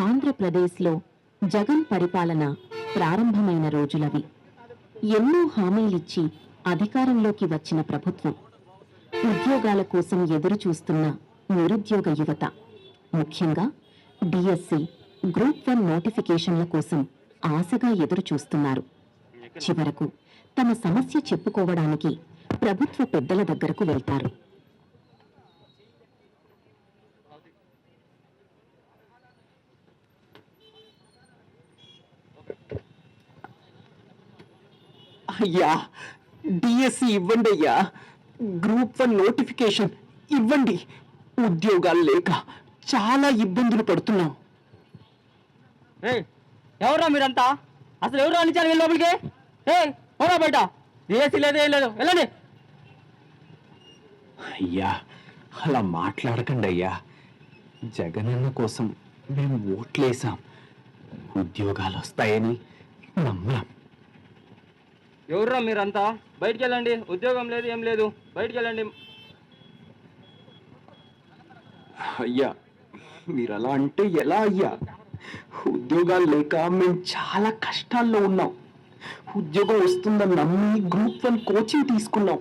ఆంధ్రప్రదేశ్లో జగన్ పరిపాలన ప్రారంభమైన రోజులవి. ఎన్నో హామీలిచ్చి అధికారంలోకి వచ్చిన ప్రభుత్వం. ఉద్యోగాల కోసం ఎదురుచూస్తున్న నిరుద్యోగ యువత, ముఖ్యంగా డిఎస్సి, గ్రూప్ 1 నోటిఫికేషన్ల కోసం ఆశగా ఎదురుచూస్తున్నారు. చివరకు తమ సమస్య చెప్పుకోవడానికి ప్రభుత్వ పెద్దల దగ్గరకు వెళ్తారు. అయ్యా, డిఎస్సి ఇవ్వండి అయ్యా, గ్రూప్ 1 నోటిఫికేషన్ ఇవ్వండి. ఉద్యోగాలు లేక చాలా ఇబ్బందులు పడుతున్నాం. ఎవరా మీరంతా? అసలు ఎవరు అనిచారు వీళ్ళ లోపలికి? ఎవరా బయట? డిఎస్సి లేదు, ఏం లేదు, వెళ్ళండి. అయ్యా, అలా మాట్లాడకండి అయ్యా. జగనన్న కోసం మేము ఓట్లేసాం. ఉద్యోగాలు వస్తాయని నమ్మాం. ఎవర్రా మీరంతా? బయటికి వెళ్ళండి. ఉద్యోగం లేదు, ఏం లేదు, బయటికి వెళ్ళండి. అయ్యా, మీరు అలా అంటే ఎలా అయ్యా? ఉద్యోగాలు లేక మేము చాలా కష్టాల్లో ఉన్నాం. ఉద్యోగం వస్తుందని నమ్మి గ్రూప్ 1 కోచింగ్ తీసుకున్నాం.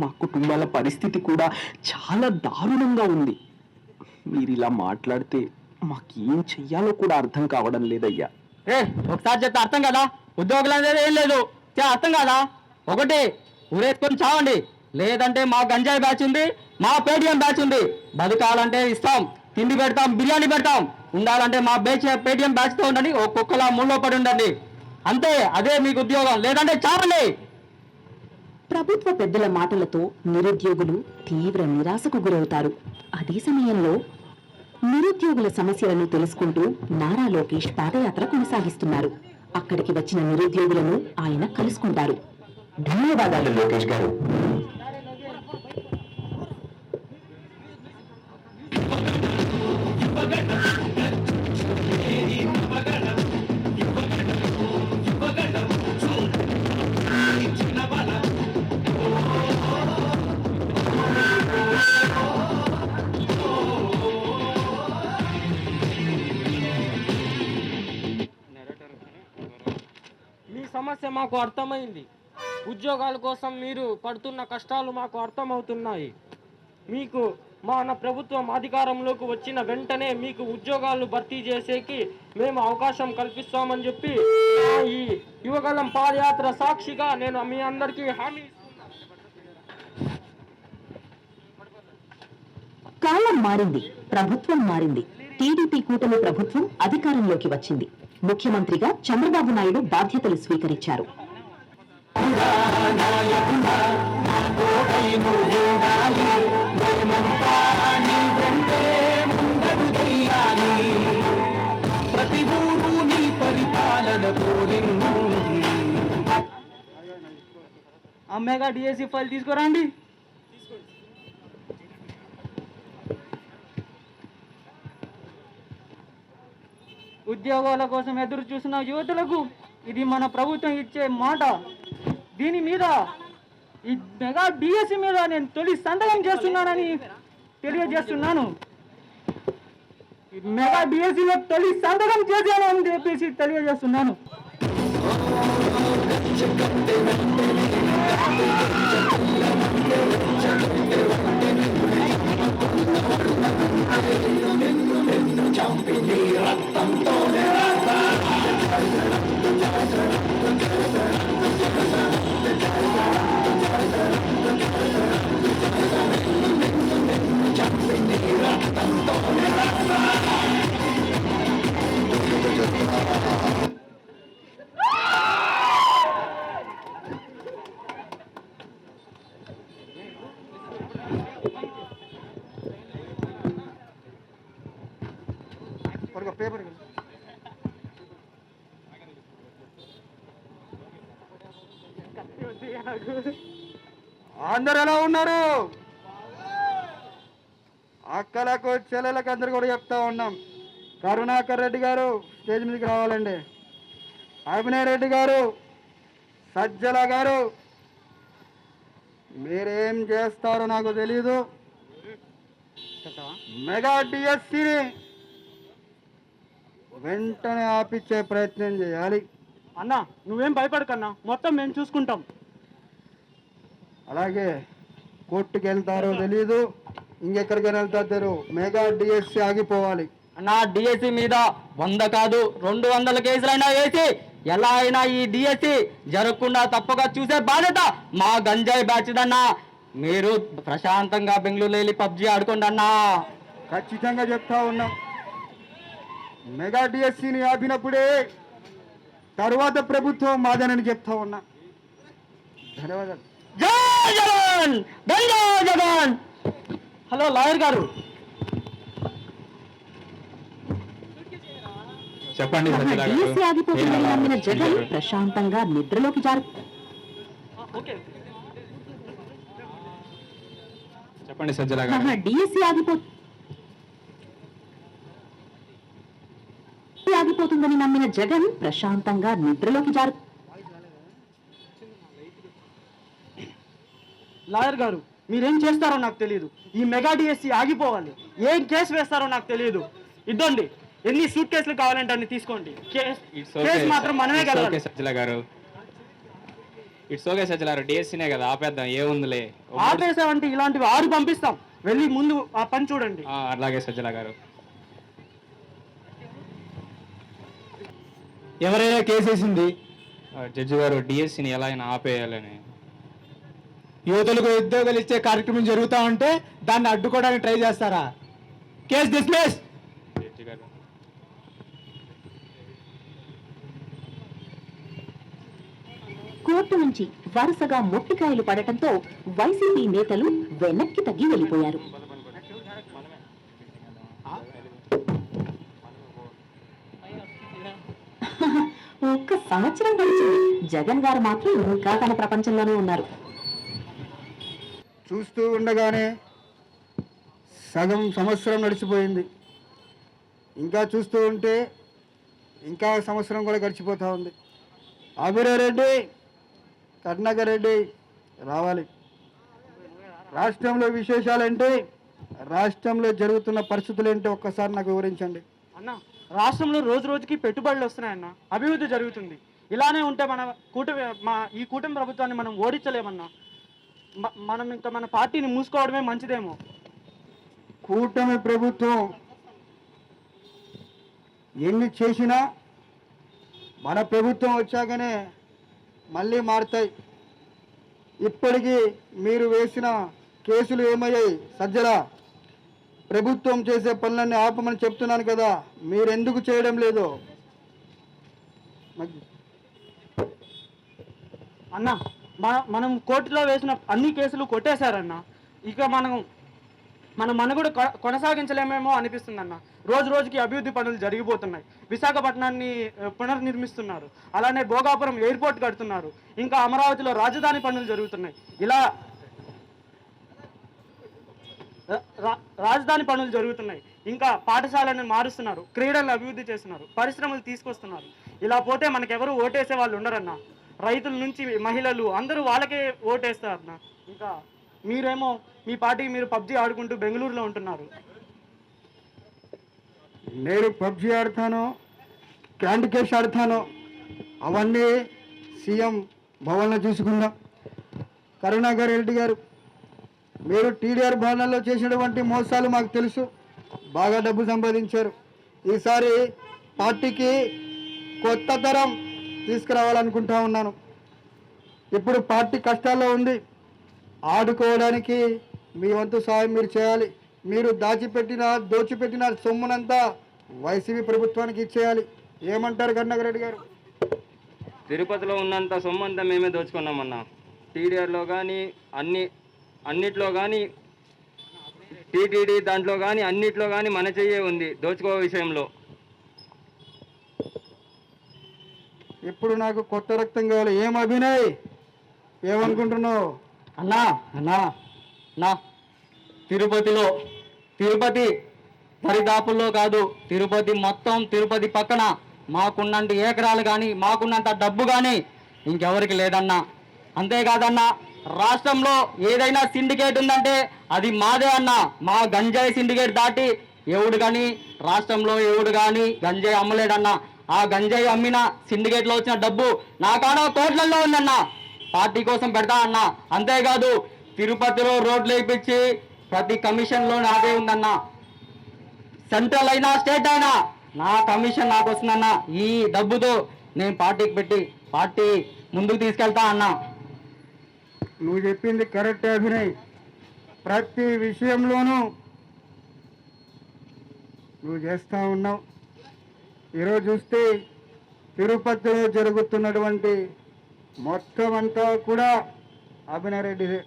మా కుటుంబాల పరిస్థితి కూడా చాలా దారుణంగా ఉంది. మీరు ఇలా మాట్లాడితే మాకేం చెయ్యాలో కూడా అర్థం కావడం లేదయ్యా. ఒకసారి చెప్తే అర్థం కదా? ఉద్యోగాలు అనేది ఏం లేదు, అర్థం కాదా? ఒకటి ఊరేసుకొని చావండి, లేదంటే మా గంజాయి బ్యాచ్ ఉంది, మా పేటిఎం బ్యాచ్ ఉంది. బతకాలంటే ఇస్తాం, తిండి పెడతాం, బిర్యానీ పెడతాం. ఉండాలంటే మా పేటిఎం బ్యాచ్ తో ఉండండి, ఒక్కొక్కలా ముళ్ళో పడి ఉండండి. అంతే, అదే మీకు ఉద్యోగం, లేదంటే చావండి. ప్రభుత్వ పెద్దల మాటలతో నిరుద్యోగులు తీవ్ర నిరాశకు గురవుతారు. అదే సమయంలో నిరుద్యోగుల సమస్యలను తెలుసుకుంటూ నారా లోకేష్ పాదయాత్ర కొనసాగిస్తున్నారు. అక్కడికి వచ్చిన నిరుద్యోగులను ఆయన కలుసుకుంటారు. ధన్యవాదాలు లోకేష్ గారు. సమస్య మాకు అర్థమైంది. ఉద్యోగాల కోసం మీరు పడుతున్న కష్టాలు మాకు అర్థమవుతున్నాయి. మీకు మన ప్రభుత్వం అధికారంలోకి వచ్చిన వెంటనే మీకు ఉద్యోగాలు భర్తీ చేసేకి మేము అవకాశం కల్పిస్తామని చెప్పి ఈ యువగలం పాదయాత్ర సాక్షిగా నేను మీ అందరికీ హామీ ఇస్తున్నాను. కాలం మారింది, ప్రభుత్వం మారింది. టీడీపీ కూటమి ప్రభుత్వం అధికారంలోకి వచ్చింది. ముఖ్యమంత్రిగా చంద్రబాబు నాయుడు బాధ్యతలు స్వీకరించారు. అమ్మేగా డిఎస్సి ఫైల్ తీసుకురండి. ఉద్యోగాల కోసం ఎదురు చూసిన యువతులకు ఇది మన ప్రభుత్వం ఇచ్చే మాట. దీని మీద ఈ మెగా డిఎస్సి మీద నేను తొలి సంతకం చేస్తున్నానని తెలియజేస్తున్నాను. మెగా డిఎస్సిలో తొలి సంతకం చేశాను అని చెప్పేసి తెలియజేస్తున్నాను. అందరు ఎలా ఉన్నారు? అక్కలకు చెల్లెలకు అందరు కూడా చెప్తా ఉన్నాం. కరుణాకర్ రెడ్డి గారు స్టేజ్ మీదకి రావాలండి. అభినయ్ రెడ్డి గారు, సజ్జల గారు, మీరేం చేస్తారో నాకు తెలీదు. మెగా డిఎస్సిని వెంటనే ఆపిచ్చే ప్రయత్నం చేయాలి. అన్నా నువ్వేం భయపడకన్నా, మొత్తం మేము చూసుకుంటాం. అలాగే కోర్టుకి వెళ్తారో తెలీదు, ఇంకెక్కడికైనా వెళ్తారో మెగా డిఎస్సి ఆగిపోవాలి. అన్నా డిఎస్సి మీద 100 కాదు 200 కేసులైనా వేసి ఎలా అయినా ఈ డిఎస్సి జరగకుండా తప్పగా చూసే బాధ్యత మా గంజాయి బ్యాచ్ అన్నా. మీరు ప్రశాంతంగా బెంగళూరులో వెళ్ళి పబ్జి ఆడుకోండి అన్నా. ఖచ్చితంగా చెప్తా ఉన్నాం. మెగా డిఎస్సిని ఆపినప్పుడే తరువాత ప్రభుత్వం మాదనని చెప్తా ఉన్నా. ధన్యవాదాలు. జై జగన్, గంజాయి జగన్. హలో లాయర్ గారు, చెప్పండి సజ్జల గారు. డిఎస్సి ఆగిపోతుందని నమ్మిన జగన్ ప్రశాంతంగా నిద్రలోకి జారు. చెప్పండి సజ్జల గారు. డిఎస్సి ఆగిపోతుందని నమ్మిన జగన్ ప్రశాంతంగా నిద్రలోకి జారు. లాయర్ గారు మీరేం చేస్తారో నాకు తెలియదు. ఈ మెగా డిఎస్సి ఆగిపోవాలి. ఏం కేసు వేస్తారో నాకు తెలియదు. ఇద్దండి, ఎన్ని సూట్ కేసులు కావాలంటే అన్ని తీసుకోండి. కేసు మాత్రం మనమే గెలవాలి. సజ్జల గారు ఇట్స్ ఓకే సజ్జల గారు, డిఎస్సీనే కదా ఆపేద్దాం, ఏముందిలే. ఆపేసామంటే ఇలాంటివి 6 పంపిస్తాం. వెళ్ళి ముందు ఆ పని చూడండి. అలాగే సజ్జల గారు. ఎవరైనా కేసేసింది జడ్జి గారు డిఎస్సీని ఎలా అయినా ఆపేయాలని. యువతులకు ఉద్యోగాలు ఇచ్చే కార్యక్రమం జరుగుతా ఉంటే దాన్ని అడ్డుకోవడానికి ట్రై చేస్తారా? Case dismiss. జడ్జి గారు కోర్టు నుంచి వరుసగా మొట్టికాయలు పడటంతో వైసీపీ నేతలు వెనక్కి తగ్గి వెళ్ళిపోయారు. ఒక్క సంవత్సరం గడిచింది, జగన్ గారు మాత్రం ఇంకా తన ప్రపంచంలోనే ఉన్నారు. చూస్తూ ఉండగానే సగం సంవత్సరం నడిచిపోయింది. ఇంకా చూస్తూ ఉంటే ఇంకా సంవత్సరం కూడా గడిచిపోతూ ఉంది. అభిరారెడ్డి, కరుణాకర్ రెడ్డి రావాలి. రాష్ట్రంలో విశేషాలంటే, రాష్ట్రంలో జరుగుతున్న పరిస్థితులు ఏంటో ఒక్కసారి నాకు వివరించండి. అన్న, రాష్ట్రంలో రోజు రోజుకి పెట్టుబడులు వస్తున్నాయన్న, అభివృద్ధి జరుగుతుంది. ఇలానే ఉంటే ఈ కూటమి ప్రభుత్వాన్ని మనం ఓడించలేమన్నా. మనం ఇంకా మన పార్టీని మూసుకోవడమే మంచిదేమో. కూటమి ప్రభుత్వం ఎన్ని చేసినా మన ప్రభుత్వం వచ్చాకనే మళ్ళీ మారుతాయి. ఇప్పటికీ మీరు వేసిన కేసులు ఏమయ్యాయి? సజ్జల, ప్రభుత్వం చేసే పనులన్నీ ఆపమని చెప్తున్నాను కదా, మీరెందుకు చేయడం లేదు? అన్న, మనం కోర్టులో వేసిన అన్ని కేసులు కొట్టేశారన్న. ఇక మన మనుగడ కొనసాగించలేమేమో అనిపిస్తుంది అన్న. రోజు రోజుకి అభివృద్ధి పనులు జరిగిపోతున్నాయి. విశాఖపట్నాన్ని పునర్నిర్మిస్తున్నారు. అలానే భోగాపురం ఎయిర్పోర్ట్ కడుతున్నారు. ఇంకా అమరావతిలో రాజధాని పనులు జరుగుతున్నాయి. ఇలా రాజధాని పనులు జరుగుతున్నాయి. ఇంకా పాఠశాలను మారుస్తున్నారు, క్రీడలను అభివృద్ధి చేస్తున్నారు, పరిశ్రమలు తీసుకొస్తున్నారు. ఇలా పోతే మనకెవరు ఓటేసే వాళ్ళు ఉండరన్న. రైతుల నుంచి మహిళలు అందరూ వాళ్ళకే ఓటేస్తారన్న. ఇంకా మీరేమో మీ పార్టీకి మీరు పబ్జి ఆడుకుంటూ బెంగళూరులో ఉంటున్నారు. నేను పబ్జి ఆడతాను, క్యాండీ క్రష్ ఆడతాను, అవన్నీ సీఎం భవన్లో చూసుకుందాం. కరుణాకర్ రెడ్డి గారు, మీరు టీడీఆర్ భవనంలో చేసినటువంటి మోసాలు మాకు తెలుసు. బాగా డబ్బు సంపాదించారు. ఈసారి పార్టీకి కొత్త తరం తీసుకురావాలనుకుంటా ఉన్నాను. ఇప్పుడు పార్టీ కష్టాల్లో ఉంది. ఆడుకోవడానికి మీ వంతు సాయం మీరు చేయాలి. మీరు దోచిపెట్టిన సొమ్మునంతా వైసీపీ ప్రభుత్వానికి ఇచ్చేయాలి. ఏమంటారు కరుణాకర్ రెడ్డి గారు? తిరుపతిలో ఉన్నంత సొమ్ము అంతా మేమే దోచుకున్నామన్నా. టీడీఆర్లో కానీ అన్నిట్లో కానీ, టీటీడీ దాంట్లో కానీ అన్నిట్లో కానీ మన చెయ్యే ఉంది దోచుకో విషయంలో. ఇప్పుడు నాకు కొత్త రక్తం కావాలి. ఏం అభినయ్, ఏమనుకుంటున్నావు? అన్నా తిరుపతి దరిదాపుల్లో కాదు, తిరుపతి మొత్తం, తిరుపతి పక్కన మాకున్నంత ఏకరాలు కానీ, మాకున్నంత డబ్బు కానీ ఇంకెవరికి లేదన్నా. అంతేకాదన్నా, రాష్ట్రంలో ఏదైనా సిండికేట్ ఉందంటే అది మాదే అన్నా. మా గంజాయి సిండికేట్ దాటి ఎవడు కానీ రాష్ట్రంలో ఎవడు కానీ గంజాయి అమ్మలేడన్నా. ఆ గంజాయి అమ్మిన సిండికేట్లో వచ్చిన డబ్బు నా కాడ కోట్లల్లో ఉందన్నా. పార్టీ కోసం పెడతా అన్నా. అంతేకాదు తిరుపతిలో రోడ్లు వేయించి ప్రతి కమిషన్లో నాదే ఉందన్నా. సెంట్రల్ అయినా స్టేట్ అయినా నా కమిషన్ నాకు వస్తుందన్నా. ఈ డబ్బుతో నేను పార్టీకి పెట్టి పార్టీ ముందుకు తీసుకెళ్తా అన్నా. నువ్వు చెప్పింది కరెక్ట్ అభినయ్. ప్రతి విషయంలోనూ నువ్వు చేస్తూ ఉన్నావు. ఈరోజు చూస్తే తిరుపతిలో జరుగుతున్నటువంటి మొత్తం అంతా కూడా అభినయ్ రెడ్డిదే.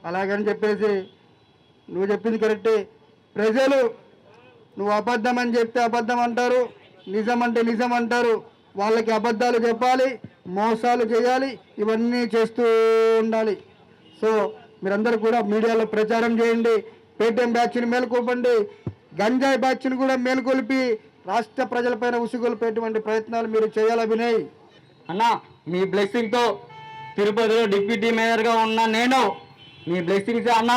అలాగని చెప్పేసి నువ్వు చెప్పింది కరెక్టే. ప్రజలు నువ్వు అబద్ధం అని చెప్తే అబద్ధం అంటారు, నిజం అంటే నిజం అంటారు. వాళ్ళకి అబద్ధాలు చెప్పాలి, మోసాలు చేయాలి, ఇవన్నీ చేస్తూ ఉండాలి. సో మీరందరూ కూడా మీడియాలో ప్రచారం చేయండి. పేటీఎం బ్యాచ్ని మేలుకొల్పండి, గంజాయి బ్యాచ్ని కూడా మేలుకొల్పి రాష్ట్ర ప్రజలపైన ఉసుగొల్పేటువంటి ప్రయత్నాలు మీరు చేయాలి అభినయ్. అన్నా మీ బ్లెస్సింగ్తో తిరుపతిలో డిప్యూటీ మేయర్గా ఉన్న నేను మీ బ్లెస్సింగ్స్ అన్న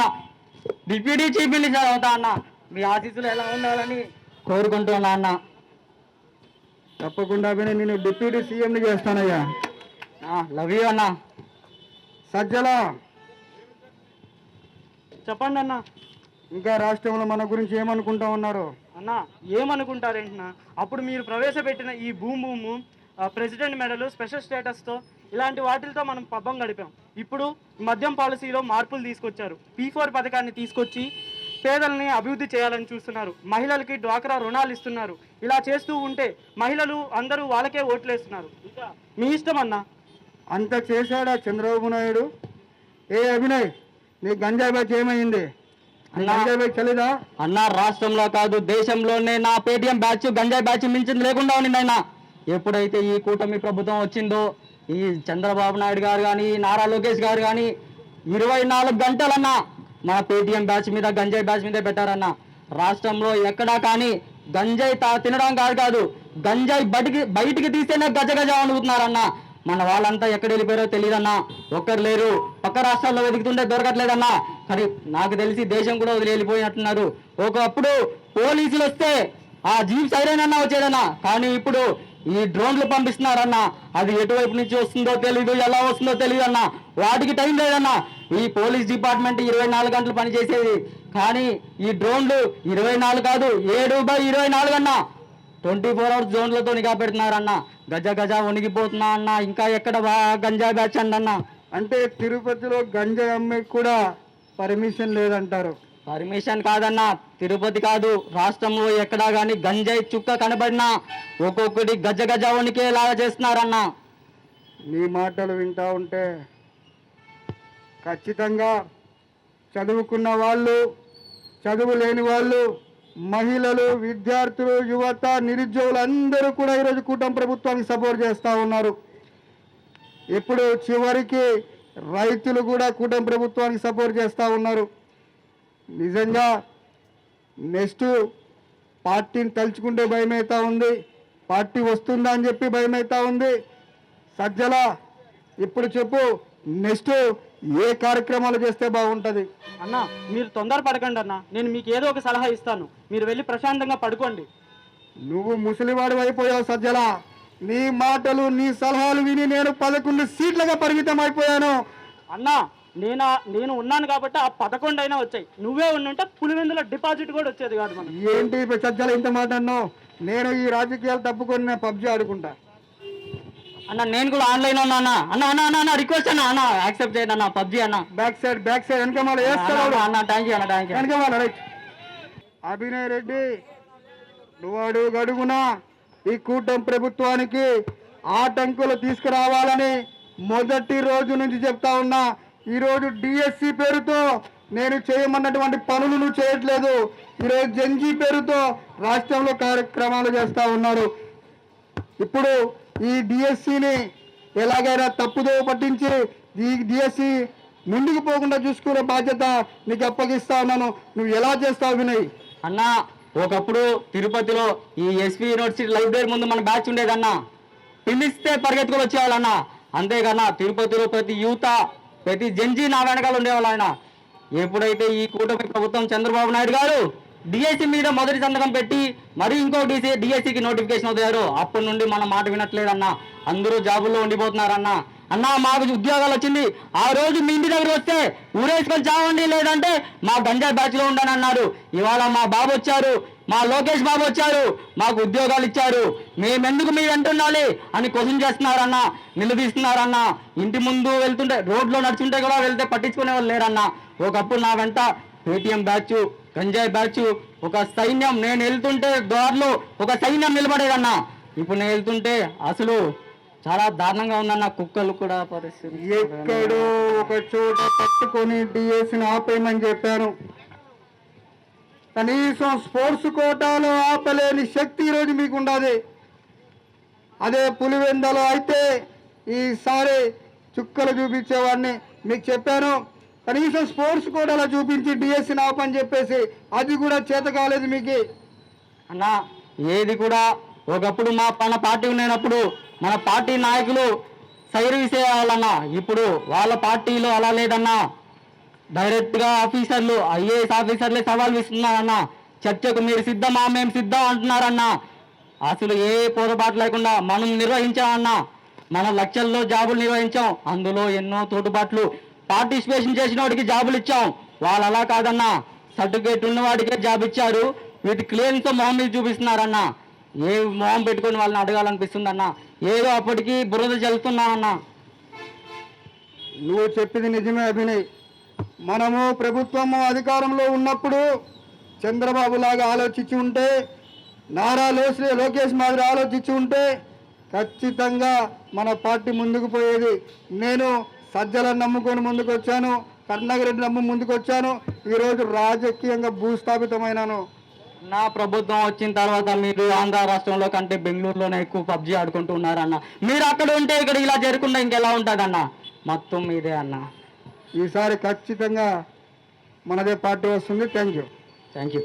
డిప్యూటీ చీఫ్ మినిస్టర్ అవుతా అన్న. మీ ఆశీస్సులు ఎలా ఉండాలని కోరుకుంటున్నా అన్న. తప్పకుండా అభినయ్, నేను డిప్యూటీ సీఎంని చేస్తానయ్యా. లవ్ యూ అన్న. సజ్జల, చెప్పండి అన్న. ఇంకా రాష్ట్రంలో మన గురించి ఏమనుకుంటా ఉన్నారు? అన్న ఏమనుకుంటారేంటన్నా, అప్పుడు మీరు ప్రవేశపెట్టిన ఈ భూము ప్రెసిడెంట్ మెడలు, స్పెషల్ స్టేటస్తో ఇలాంటి వాటితో మనం పబ్బం గడిపాం. ఇప్పుడు మద్యం పాలసీలో మార్పులు తీసుకొచ్చారు. P4 పథకాన్ని తీసుకొచ్చి పేదల్ని అభివృద్ధి చేయాలని చూస్తున్నారు. మహిళలకి డ్వాక్రా రుణాలు ఇస్తున్నారు. ఇలా చేస్తూ ఉంటే మహిళలు అందరూ వాళ్ళకే ఓట్లేస్తున్నారు. ఇంకా మీ ఇష్టం అన్న. అంత చేశాడా చంద్రబాబు నాయుడు? ఏ అభినయ్, నీ గంజాయి బ్యాచ్ ఏమైంది? గంజాయి బ్యాచ్ చలిదా అన్న? రాష్ట్రంలో కాదు దేశంలోనే నా పేటీఎం బ్యాచ్ గంజాయి బ్యాచ్ మించింది లేకుండా ఉండింది ఆయన. ఎప్పుడైతే ఈ కూటమి ప్రభుత్వం వచ్చిందో ఈ చంద్రబాబు నాయుడు గారు కానీ నారా లోకేష్ గారు కానీ 24 గంటలన్నా మన పేటీఎం బ్యాచ్ మీద గంజాయి బ్యాచ్ మీదే పెట్టారన్న. రాష్ట్రంలో ఎక్కడా కానీ గంజాయి తినడం కాదు గంజాయి బయటికి తీస్తేనే గజగజ అనుకుంటున్నారన్న. మన వాళ్ళంతా ఎక్కడ వెళ్ళిపోయారో తెలియదన్నా. ఒక్కరు లేరు. పక్క రాష్ట్రాల్లో వెతుకుతుంటే దొరకట్లేదన్నా. కానీ నాకు తెలిసి దేశం కూడా వదిలి వెళ్ళిపోయినట్టున్నారు. ఒకప్పుడు పోలీసులు వస్తే ఆ జీప్ సైరన్ అన్నా వచ్చేదన్నా. కానీ ఇప్పుడు ఈ డ్రోన్లు పంపిస్తున్నారన్న. అది ఎటువైపు నుంచి వస్తుందో తెలీదు, ఎలా వస్తుందో తెలియదు అన్న. వాటికి టైం లేదన్నా. ఈ పోలీస్ డిపార్ట్మెంట్ 24 గంటలు పనిచేసేది. కానీ ఈ డ్రోన్లు 24 కాదు 7/24 అన్న. 24 అవర్స్ జోన్లతో నిఘా పెడుతున్నారన్న. గజ వణిగిపోతున్నా అన్న. ఇంకా ఎక్కడ గంజాయి బ్యాచ్ అన్న. అంటే తిరుపతిలో గంజాయి అమ్మే కూడా పర్మిషన్ లేదంటారు? పర్మిషన్ కాదన్నా. తిరుపతి కాదు రాష్ట్రంలో ఎక్కడా కానీ గంజాయి చుక్క కనబడినా ఒక్కొక్కటి గజ వణికేలాగా చేస్తున్నారన్న. నీ మాటలు వింటా ఉంటే ఖచ్చితంగా చదువుకున్న వాళ్ళు, చదువు లేని వాళ్ళు, మహిళలు, విద్యార్థులు, యువత, నిరుద్యోగులు అందరూ కూడా ఈరోజు కూటమి ప్రభుత్వానికి సపోర్ట్ చేస్తూ ఉన్నారు. ఇప్పుడు చివరికి రైతులు కూడా కూటమి ప్రభుత్వానికి సపోర్ట్ చేస్తూ ఉన్నారు. నిజంగా నెక్స్ట్ పార్టీని తలుచుకుంటే భయమవుతా ఉంది. పార్టీ వస్తుందా అని చెప్పి భయమవుతా ఉంది. సజ్జల, ఇప్పుడు చెప్పు, నెక్స్ట్ ఏ కార్యక్రమాలు చేస్తే బాగుంటుంది? అన్న మీరు తొందరపడకండి అన్న. నేను మీకు ఏదో ఒక సలహా ఇస్తాను. మీరు వెళ్ళి ప్రశాంతంగా పడుకోండి. నువ్వు ముసలివాడు అయిపోయావు సజ్జల. నీ మాటలు, నీ సలహాలు విని నేను 11 సీట్లుగా పరిమితం అయిపోయాను. అన్న నేను ఉన్నాను కాబట్టి ఆ 11 అయినా వచ్చాయి. నువ్వే ఉండుంటే పులివెందులో డిపాజిట్ కూడా వచ్చేది కాదు. మనం ఏంటి సజ్జల ఇంత మాట అన్నావు? నేను ఈ రాజకీయాలు తప్పుకొని నేను PUBG ఆడుకుంటా అన్న. నేను కూడా ఆన్లైన్ ఉన్నా అన్న. అన్న రిక్వెస్ట్ అన్న యాక్సెప్ట్ చేయండి అన్న. PUBG అన్న. బ్యాక్ సైడ్ వెనకమాల వేస్తాడు అన్న. థ్యాంక్ యూ వెనకమాల రైట్. అభినయ్ రెడ్డి, నువ్వు అడుగునా ఈ కూటమి ప్రభుత్వానికి ఆటంకులు తీసుకురావాలని మొదటి రోజు నుంచి చెప్తా ఉన్నా. ఈరోజు DSC పేరుతో నేను చేయమన్నటువంటి పనులు నువ్వు చేయట్లేదు. ఈరోజు జంజీ పేరుతో రాష్ట్రంలో కార్యక్రమాలు చేస్తూ ఉన్నారు. ఇప్పుడు ఈ DSCని ఎలాగైనా తప్పుదో పట్టించి ఈ DSC ముందుకు పోకుండా చూసుకునే బాధ్యత నీకు అప్పగిస్తా ఉన్నాను. నువ్వు ఎలా చేస్తావు వినయ్? అన్న, ఒకప్పుడు తిరుపతిలో ఈ ఎస్పీ యూనివర్సిటీ లైబ్రరీ ముందు మన బ్యాచ్ ఉండేదన్న. పిలిస్తే పరిగెత్తుకొని వచ్చేవాళ్ళన్న. అంతేకన్నా తిరుపతిలో ప్రతి యూత, ప్రతి జంజీ నా వెనకాల ఉండేవాళ్ళు ఆయన. ఎప్పుడైతే ఈ కూటమి ప్రభుత్వం చంద్రబాబు నాయుడు గారు డిఎస్సి మీద మొదటి సంతకం పెట్టి మరి ఇంకో డిఎస్సికి నోటిఫికేషన్ వదిలారు. అప్పటి నుండి మన మాట వినట్లేదన్నా. అందరూ జాబుల్లో ఉండిపోతున్నారన్నా. అన్నా మాకు ఉద్యోగాలు వచ్చింది, ఆ రోజు మీ ఇంటి దగ్గర వస్తే ఊరేసుకొని చావండి, లేదంటే మా గంజాయి బ్యాచ్లో ఉండని అన్నారు. ఇవాళ మా బాబు వచ్చారు, మా లోకేష్ బాబు వచ్చారు, మాకు ఉద్యోగాలు ఇచ్చారు, మేమెందుకు మీ వెంటుండాలి అని క్వశ్చన్ చేస్తున్నారన్నా, నిలదీస్తున్నారన్నా. ఇంటి ముందు వెళ్తుంటే, రోడ్లో నడుచుంటే కూడా వెళ్తే పట్టించుకునే వాళ్ళు లేరన్నా. ఒకప్పుడు నా వెంట పేటిఎం బ్యాచ్, గంజాయి బ్యాచ్, ఒక సైన్యం, నేను వెళ్తుంటే దారిలో ఒక సైన్యం నిలబడేదన్నా. ఇప్పుడు నేను వెళ్తుంటే అసలు చాలా దారుణంగా ఉందన్న. కుక్కలు కూడా పరిస్థితి ఎక్కడో ఒక చోట పట్టుకొని డిఎస్సిని ఆపేయమని చెప్పాను. కనీసం స్పోర్ట్స్ కోటాలో ఆపలేని శక్తి ఈరోజు మీకు ఉండదు. అదే పులివెందలో అయితే ఈసారి చుక్కలు చూపించేవాడిని. మీకు చెప్పాను, కనీసం స్పోర్ట్స్ కోటాలో చూపించి డిఎస్సిని ఆపని చెప్పేసి, అది కూడా చేత కాలేదు మీకు. అన్న ఏది కూడా ఒకప్పుడు మన పార్టీ ఉన్నప్పుడు మన పార్టీ నాయకులు సైరు విసేయాలన్నా. ఇప్పుడు వాళ్ళ పార్టీలో అలా లేదన్నా. డైరెక్ట్గా ఆఫీసర్లు, ఐఏఎస్ ఆఫీసర్లే సవాల్ విస్తున్నారన్నా. చర్చకు మీరు సిద్ధమా, మేము సిద్ధం అంటున్నారన్నా. అసలు ఏ పొరపాటు లేకుండా మనం నిర్వహించామన్నా. మన లక్షల్లో జాబులు నిర్వహించాం, అందులో ఎన్నో తోటుపాట్లు. పార్టిసిపేషన్ చేసిన వాడికి జాబులు ఇచ్చాం, వాళ్ళు అలా కాదన్నా. సర్టిఫికేట్ ఉన్నవాడికే జాబ్ ఇచ్చారు, వీటి క్లెయిమ్తో మొహం మీద చూపిస్తున్నారన్నా. ఏ మొహం పెట్టుకొని వాళ్ళని అడగాలనిపిస్తుందన్నా. ఏదో అప్పటికి బురద చల్లుతున్నామన్నా. నువ్వు చెప్పింది నిజమే అభినయ్. మనము ప్రభుత్వము అధికారంలో ఉన్నప్పుడు చంద్రబాబు లాగా ఆలోచించి ఉంటే, నారా లోకేష్ మాదిరి ఆలోచించి ఉంటే ఖచ్చితంగా మన పార్టీ ముందుకు పోయేది. నేను సజ్జలను నమ్ముకొని ముందుకు వచ్చాను, కరుణాకరెడ్డి నమ్ము ముందుకు వచ్చాను. ఈరోజు రాజకీయంగా భూస్థాపితమైనాను. నా ప్రభుత్వం వచ్చిన తర్వాత మీరు ఆంధ్ర రాష్ట్రంలో కంటే బెంగళూరులోనే ఎక్కువ పబ్జీ ఆడుకుంటూ ఉన్నారన్న. మీరు అక్కడ ఉంటే ఇక్కడ ఇలా జరగకుండా ఇంకెలా ఉంటుందన్న? మొత్తం మీదే అన్న. ఈసారి ఖచ్చితంగా మనదే పార్టీ వస్తుంది. Thank you.